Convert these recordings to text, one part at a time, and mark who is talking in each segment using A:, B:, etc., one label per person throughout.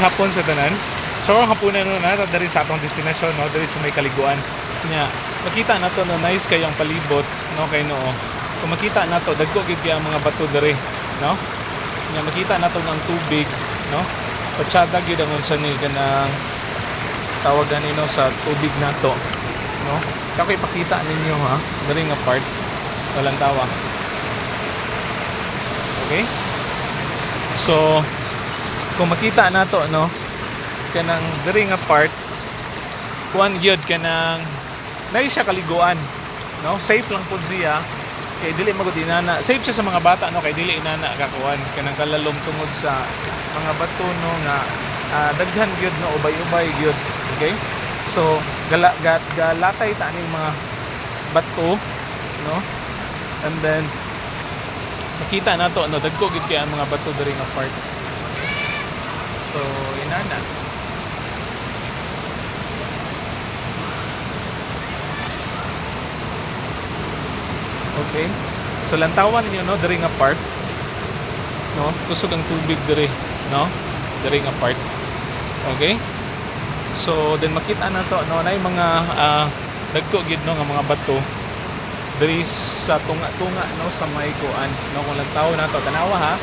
A: hapon sa tanan. So ang hapunan no na dari sa atong destinasyon no, dari sa may kaliguan. Nya makita nato no nice kay ang palibot no kay noo. Kung makita nato dagko gid kay ang mga bato diri, no? Nya makita nato ang tubig, no? Patsyada gid ang unsa ni kanang tawag ganino sa tubig nato, no? Kako ipakita ninyo ha, diri nga part walang tawa. Okay? So kung makita nato no kanang diri nga part kuan gyud kanang nay siya kaliguan, no? Safe lang pud siya kay dili magud inana. Safe siya sa mga bata no kay dili inana kakuan kanang kalalom tungod sa mga bato no nga daghan gyud no ubay-ubay gyud. Okay? So galatay ta aning mga bato, no? And then makita nato no dagko gid kay ang mga bato diri nga part. So inana. Okay? So lantawan niyo no diri nga part, no? Kusog ang tubig diri, no? Diri nga part. Okay? So then makita nato no nay mga dagko gid no nga mga bato diri sa tunga-tunga no sa may kuan no kung lantaw nato tanawa ha.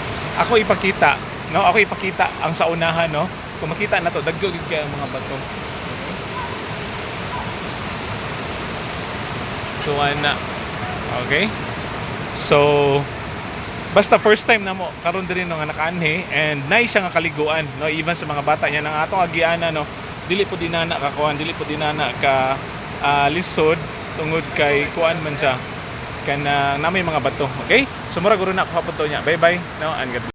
A: Ako ipakita, no? Ako ipakita ang sa unahan no. Kung makita nato dagko gid kay ang mga bato. So ana. Okay? So basta first time na mo karon diri no nga nakaanhi and nay siya nga kaliguan no even sa mga bata niya nang atong agiana no dili po dinana ka kuan dili po dinana ka lisod tungod kay kuan man siya kanang namay mga bato. Okay? So mura guro na ko hapon to niya. Bye bye no and God bless.